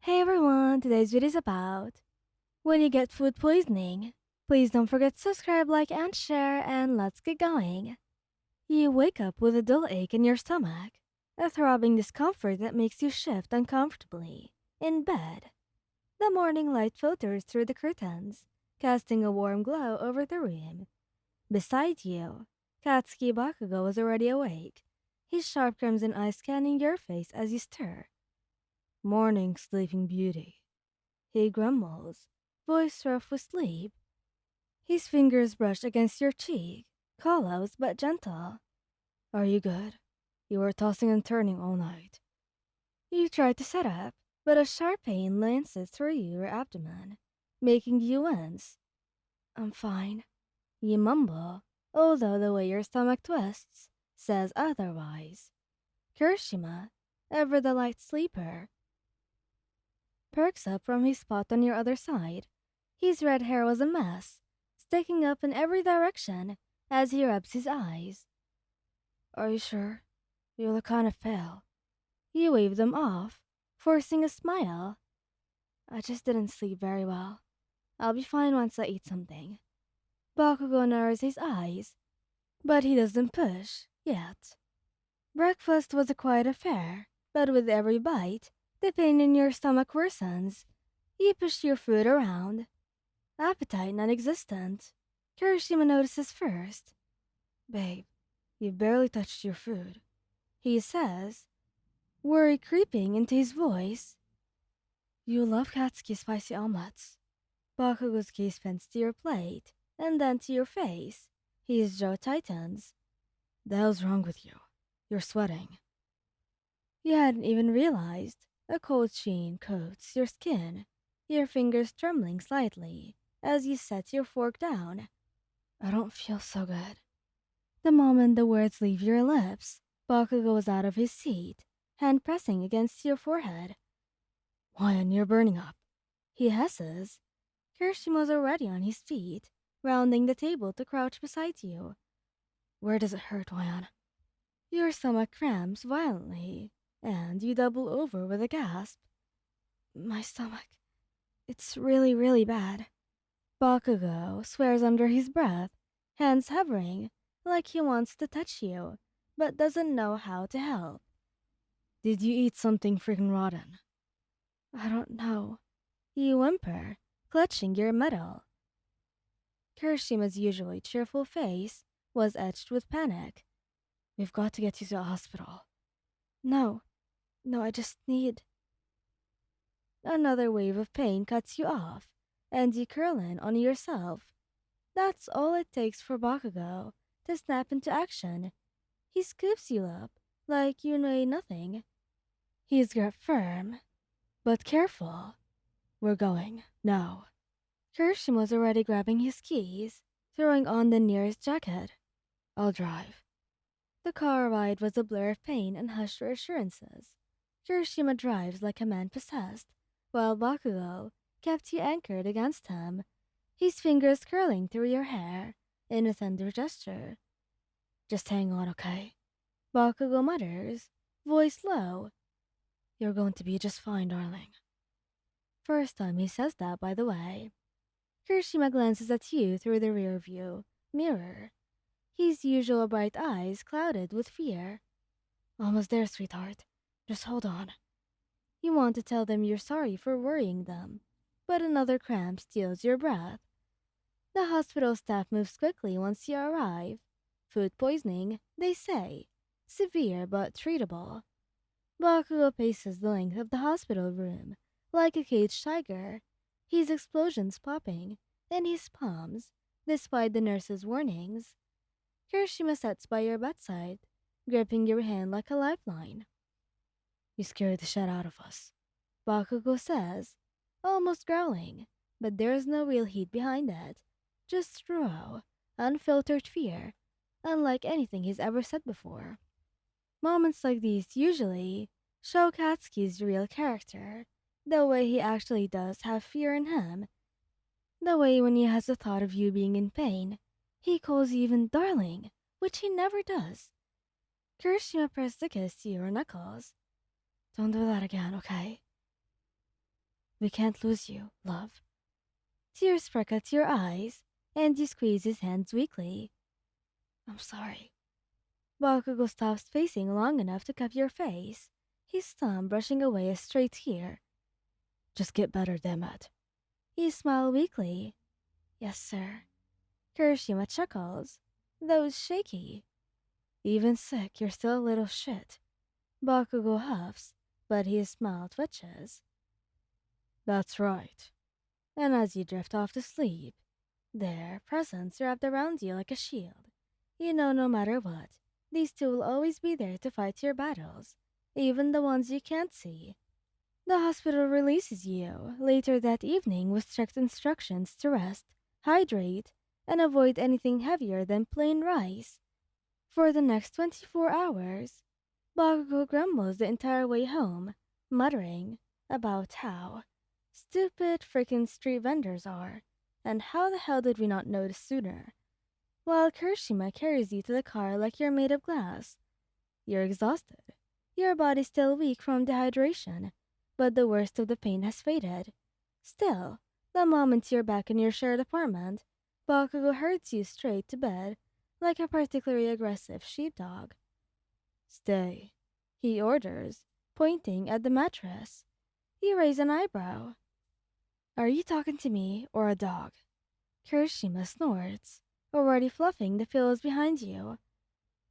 Hey everyone, today's video is about when you get food poisoning. Please don't forget to subscribe, like, and share, and let's get going. You wake up with a dull ache in your stomach, a throbbing discomfort that makes you shift uncomfortably in bed. The morning light filters through the curtains, casting a warm glow over the room. Beside you, Katsuki Bakugo is already awake, his sharp crimson eyes scanning your face as you stir. Morning, sleeping beauty. He grumbles, voice rough with sleep. His fingers brush against your cheek, callous but gentle. Are you good? You were tossing and turning all night. You try to sit up, but a sharp pain lances through your abdomen, making you wince. I'm fine. You mumble, although the way your stomach twists says otherwise. Kirishima, ever the light sleeper, perks up from his spot on your other side. His red hair was a mess, sticking up in every direction as he rubs his eyes. Are you sure? You look kind of pale. You wave them off, forcing a smile. I just didn't sleep very well. I'll be fine once I eat something. Bakugo narrows his eyes, but he doesn't push, yet. Breakfast was a quiet affair, but with every bite, the pain in your stomach worsens. You push your food around. Appetite non-existent. Kirishima notices first. Babe, you barely touched your food, he says, worry creeping into his voice. You love Katsuki spicy omelets. Bakugo's gaze pins to your plate, and then to your face. His jaw tightens. The hell's wrong with you? You're sweating. You hadn't even realized. A cold sheen coats your skin, your fingers trembling slightly as you set your fork down. I don't feel so good. The moment the words leave your lips, Bakugo goes out of his seat, hand pressing against your forehead. Wyan, you're burning up. He hisses. Kirishima's already on his feet, rounding the table to crouch beside you. Where does it hurt, Wyan? Your stomach cramps violently, and you double over with a gasp. My stomach. It's really, really bad. Bakugo swears under his breath, hands hovering, like he wants to touch you, but doesn't know how to help. Did you eat something freaking rotten? I don't know. You whimper, clutching your metal. Kirishima's usually cheerful face was etched with panic. We've got to get you to a hospital. No, I just need... Another wave of pain cuts you off, and you curl in on yourself. That's all it takes for Bakugo to snap into action. He scoops you up like you know nothing. He's grip firm, but careful. We're going, now. Kirishima's already grabbing his keys, throwing on the nearest jacket. I'll drive. The car ride was a blur of pain and hushed reassurances. Kirishima drives like a man possessed, while Bakugo kept you anchored against him, his fingers curling through your hair in a tender gesture. Just hang on, okay? Bakugo mutters, voice low. You're going to be just fine, darling. First time he says that, by the way. Kirishima glances at you through the rear view mirror, his usual bright eyes clouded with fear. Almost there, sweetheart. Just hold on. You want to tell them you're sorry for worrying them, but another cramp steals your breath. The hospital staff moves quickly once you arrive. Food poisoning, they say. Severe but treatable. Bakugo paces the length of the hospital room, like a caged tiger, his explosions popping in his palms, despite the nurse's warnings. Kirishima sits by your bedside, gripping your hand like a lifeline. You scared the shit out of us, Bakugo says, almost growling, but there's no real heat behind it. Just raw, unfiltered fear, unlike anything he's ever said before. Moments like these usually show Katsuki's real character, the way he actually does have fear in him, the way when he has the thought of you being in pain, he calls you even darling, which he never does. Kirishima pressed a kiss to your knuckles. Don't do that again, okay? We can't lose you, love. Tears sparkle to your eyes, and you squeeze his hands weakly. I'm sorry. Bakugo stops pacing long enough to cup your face, his thumb brushing away a stray tear. Just get better, dammit. You smile weakly. Yes, sir. Kirishima chuckles, though shaky. Even sick, you're still a little shit. Bakugo huffs, but his smile twitches. That's right. And as you drift off to sleep, their presence wrapped around you like a shield. You know no matter what, these two will always be there to fight your battles, even the ones you can't see. The hospital releases you later that evening with strict instructions to rest, hydrate, and avoid anything heavier than plain rice. For the next 24 hours, Bakugo grumbles the entire way home, muttering about how stupid freaking street vendors are, and how the hell did we not notice sooner? While Kirishima carries you to the car like you're made of glass. You're exhausted. Your body's still weak from dehydration, but the worst of the pain has faded. Still, the moment you're back in your shared apartment, Bakugo herds you straight to bed like a particularly aggressive sheepdog. Stay, he orders, pointing at the mattress. You raise an eyebrow. Are you talking to me or a dog? Kirishima snorts, already fluffing the pillows behind you.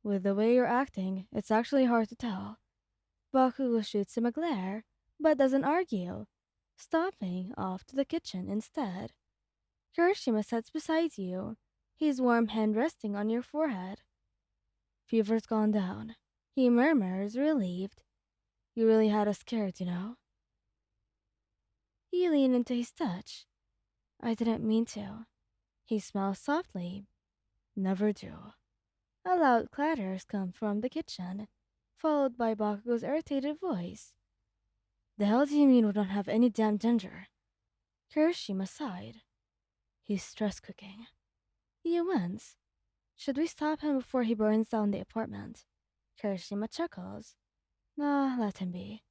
With the way you're acting, it's actually hard to tell. Bakugo shoots him a glare, but doesn't argue, stomping off to the kitchen instead. Kirishima sits beside you, his warm hand resting on your forehead. Fever's gone down, he murmurs, relieved. You really had us scared, you know. You lean into his touch. I didn't mean to. He smiles softly. Never do. A loud clatters come from the kitchen, followed by Bakugo's irritated voice. The hell do you mean we don't have any damn ginger? Kirishima sighed. He's stress cooking. You wince. Should we stop him before he burns down the apartment? Kirishima chuckles. Nah, let him be.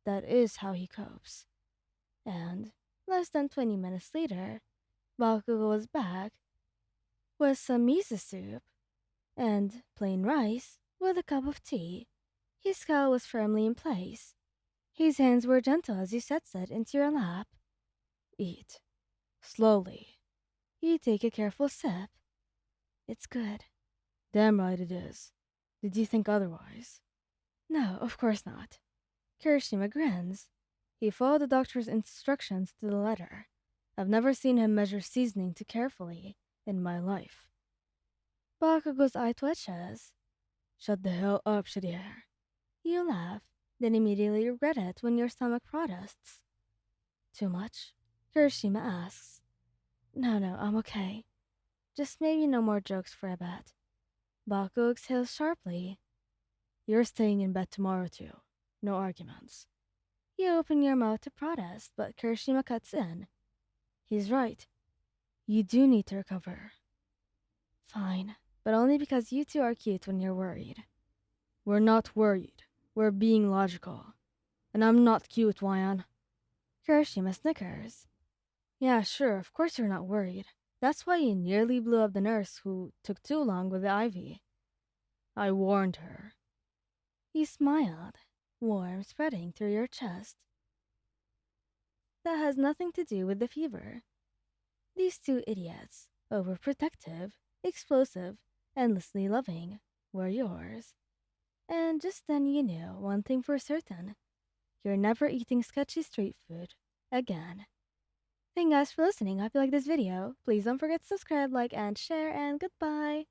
That is how he copes. And, less than 20 minutes later, Bakugo was back with some miso soup and plain rice with a cup of tea. His skull was firmly in place. His hands were gentle as he sets it into your lap. Eat. Slowly. You take a careful sip. It's good. Damn right it is. Did you think otherwise? No, of course not. Kirishima grins. He followed the doctor's instructions to the letter. I've never seen him measure seasoning too carefully in my life. Bakugo's eye twitches. Shut the hell up, shitty hair. You laugh, then immediately regret it when your stomach protests. Too much? Kirishima asks. No, I'm okay. Just maybe no more jokes for a bit. Bakugo exhales sharply. You're staying in bed tomorrow too. No arguments. You open your mouth to protest, but Kirishima cuts in. He's right. You do need to recover. Fine, but only because you two are cute when you're worried. We're not worried. We're being logical. And I'm not cute, Wyan. Kirishima snickers. Yeah, sure, of course you're not worried. That's why you nearly blew up the nurse who took too long with the IV. I warned her. He smiled, warmth spreading through your chest. That has nothing to do with the fever. These two idiots, overprotective, explosive, endlessly loving, were yours. And just then you knew one thing for certain. You're never eating sketchy street food again. Thank you guys for listening. I hope you like this video. Please don't forget to subscribe, like, and share, and goodbye!